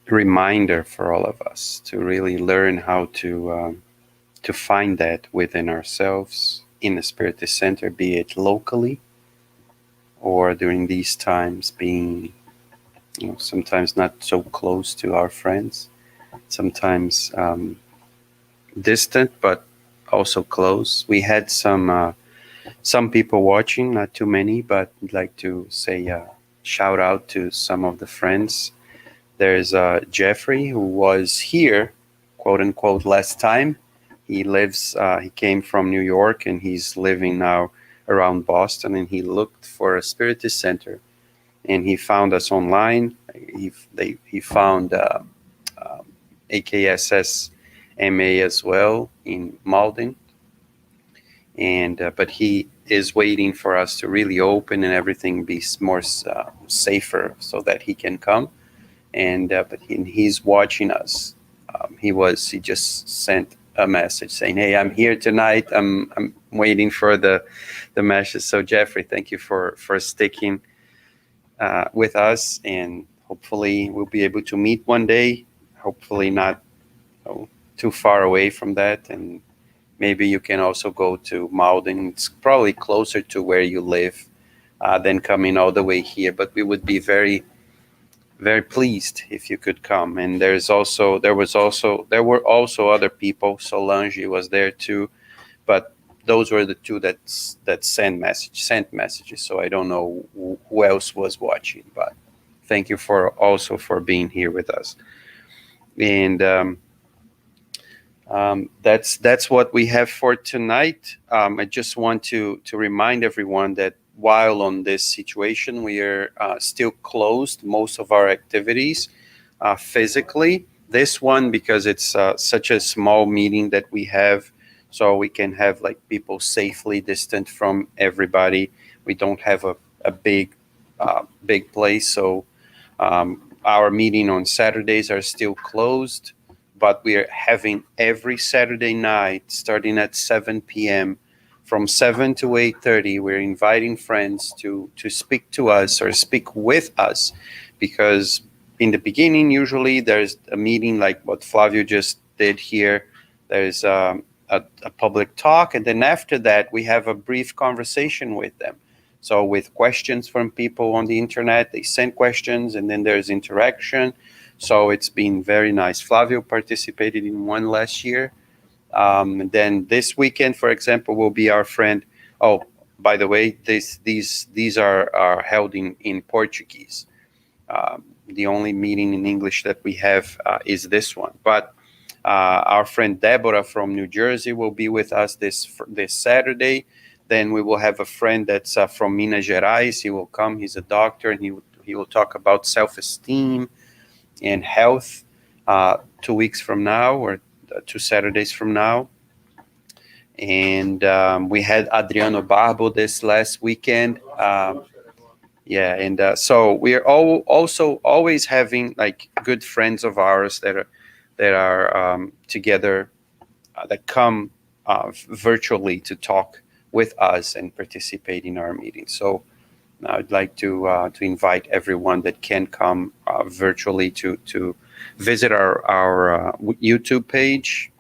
reminder for all of us to really learn how to find that within ourselves in the Spirit Center, be it locally or during these times being, sometimes not so close to our friends, sometimes distant, but also close. We had some people watching, not too many, but I'd like to say shout out to some of the friends. There's Jeffrey, who was here, quote unquote, last time. He came from New York, and he's living now around Boston, and he looked for a Spiritist Center, and he found us online. He found AKSS MA as well in Malden, and but he is waiting for us to really open and everything be more safer so that he can come. And but he's watching us. He just sent a message saying, "Hey, I'm here tonight. I'm waiting for the message." So Jeffrey, thank you for sticking with us, and hopefully we'll be able to meet one day. Hopefully not too far away from that, and maybe you can also go to Malden. It's probably closer to where you live than coming all the way here. But we would be very, very pleased if you could come. And there were also other people. Solange was there too, but those were the two that sent messages. So I don't know who else was watching, but thank you for being here with us. And that's what we have for tonight. I just want to remind everyone that while on this situation, we are still closed most of our activities physically. This one, because it's such a small meeting that we have, so we can have like people safely distant from everybody. We don't have a big place, so our meeting on Saturdays are still closed. But we are having every Saturday night, starting at 7 p.m., from 7 to 8:30. We're inviting friends to speak to us or speak with us, because in the beginning, usually there's a meeting like what Flavio just did here. There's a public talk, and then after that, we have a brief conversation with them. So with questions from people on the internet, they send questions, and then there's interaction. So it's been very nice. Flavio participated in one last year. And then this weekend, for example, will be our friend. Oh, by the way, these are held in Portuguese. The only meeting in English that we have is this one. But our friend Deborah from New Jersey will be with us this Saturday. Then we will have a friend that's from Minas Gerais. He will come. He's a doctor, and he will talk about self-esteem and health 2 weeks from now, or 2 Saturdays from now. And we had Adriano Barbo this last weekend. So we are also always having like good friends of ours that are together, that come virtually to talk with us and participate in our meetings. So I'd like to invite everyone that can come virtually to visit our YouTube page,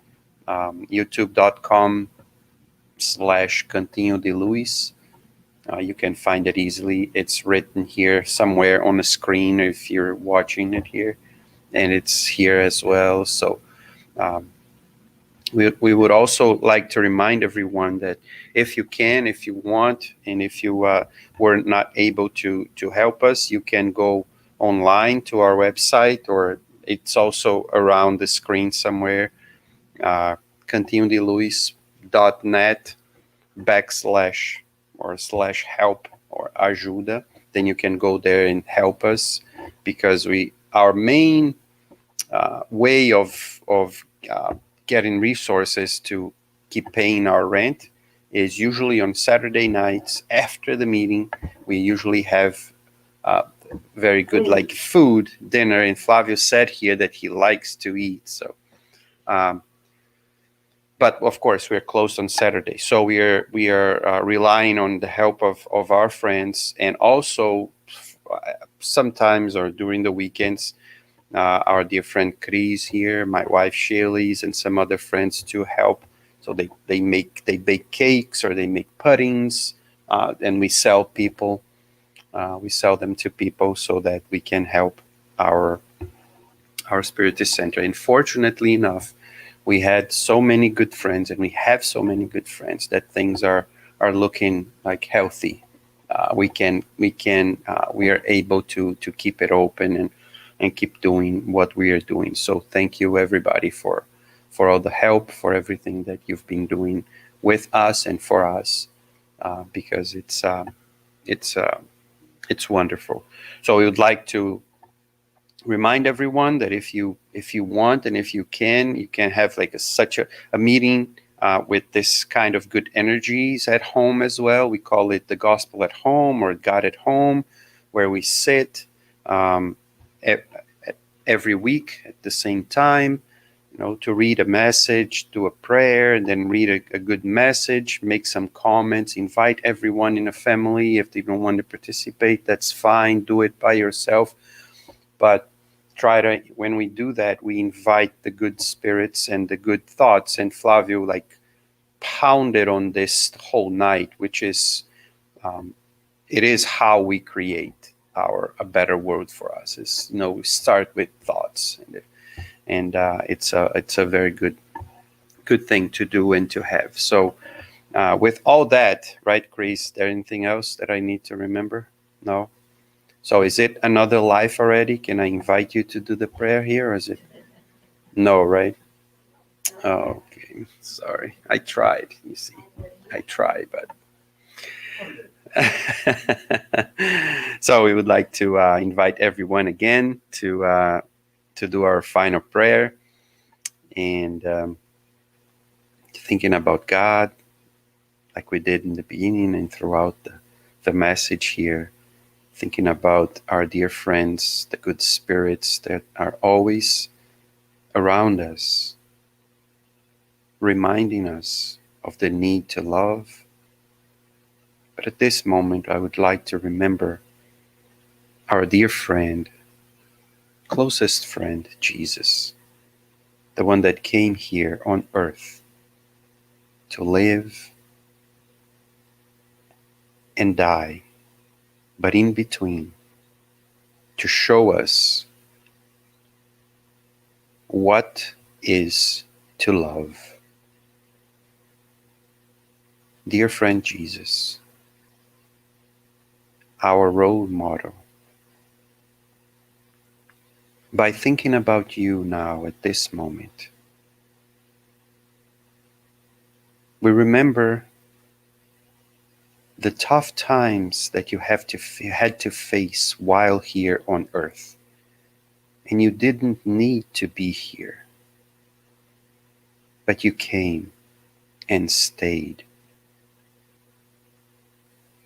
youtube.com/Cantinho de Luis. You can find it easily. It's written here somewhere on the screen if you're watching it here, and it's here as well. So we would also like to remind everyone that if you want, and if you were not able to help us, you can go online to our website, or it's also around the screen somewhere, cantinhodeluis.net/help or ajuda. Then you can go there and help us, because our main way of getting resources to keep paying our rent is usually on Saturday nights after the meeting. We usually have very good like food, dinner, and Flavio said here that he likes to eat. So but of course we're closed on Saturday, so we are relying on the help of our friends, and also sometimes or during the weekends, our dear friend Chris here, my wife Shaylee's, and some other friends to help. So they bake cakes or they make puddings, and we sell them to people so that we can help our spiritist center. And fortunately enough, we had so many good friends, and we have so many good friends that things are looking like healthy. We are able to keep it open and keep doing what we are doing. So thank you everybody for all the help, for everything that you've been doing with us and for us, because it's wonderful. So we would like to remind everyone that if you want and if you can have like such a meeting with this kind of good energies at home as well. We call it the gospel at home or God at home, where we sit um, e- every week at the same time, to read a message, do a prayer, and then read a good message, make some comments, invite everyone in a family. If they don't want to participate, that's fine. Do it by yourself. But when we do that, we invite the good spirits and the good thoughts. And Flavio pounded on this whole night, which is, it is how we create a better world for us. Is we start with thoughts, and it's a very good thing to do and to have. So with all that, right, Chris? Is there anything else that I need to remember? No. So is it another life already? Can I invite you to do the prayer here, or is it? No, right? Oh, okay. Sorry. I tried, you see. I tried, but. So we would like to invite everyone again to do our final prayer, and thinking about God like we did in the beginning and throughout the message here, thinking about our dear friends, the good spirits that are always around us, reminding us of the need to love. But at this moment, I would like to remember our dear friend, closest friend, Jesus, the one that came here on earth to live and die, but in between, to show us what is to love. Dear friend Jesus, our role model, by thinking about you now at this moment, we remember the tough times that you had to face while here on earth, and you didn't need to be here, but you came and stayed.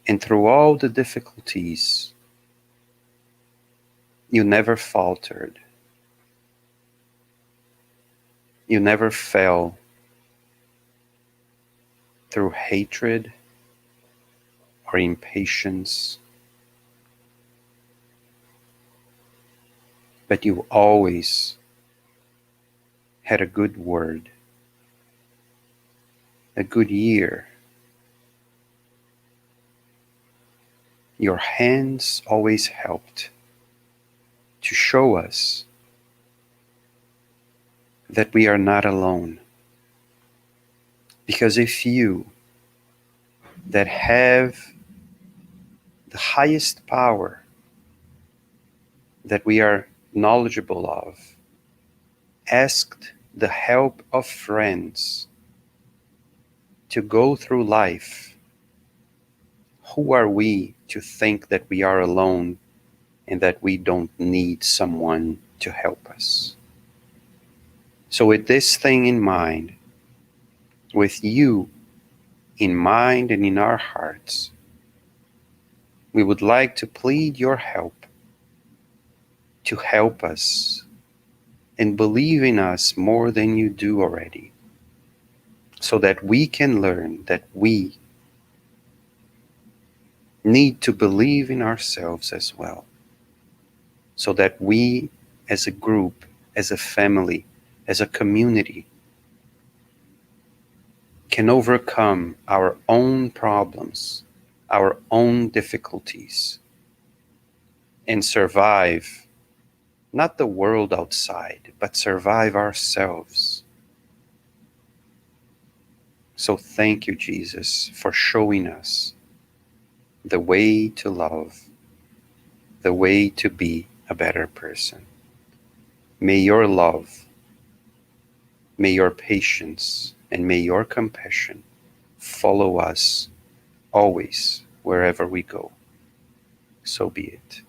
And through all the difficulties, you never faltered. You never fell through hatred or impatience, but you always had a good word, a good ear. Your hands always helped to show us that we are not alone. Because if you that have the highest power that we are knowledgeable of asked the help of friends to go through life, who are we to think that we are alone and that we don't need someone to help us? So with this thing in mind, with you in mind and in our hearts, we would like to plead your help to help us and believe in us more than you do already. so that we can learn that we need to believe in ourselves as well, so that we as a group, as a family, as a community, can overcome our own problems, our own difficulties, and survive not the world outside, but survive ourselves. So thank you, Jesus, for showing us the way to love, the way to be a better person. May your love, may your patience, and may your compassion follow us always, wherever we go. So be it.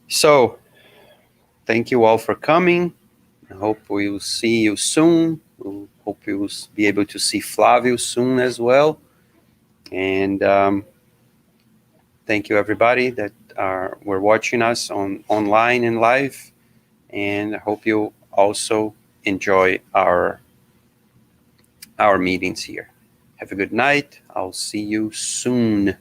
So, thank you all for coming. I hope we will see you soon. We hope you will be able to see Flávio soon as well. And thank you, everybody that were watching us online and live. And I hope you also enjoy our meetings here. Have a good night. I'll see you soon.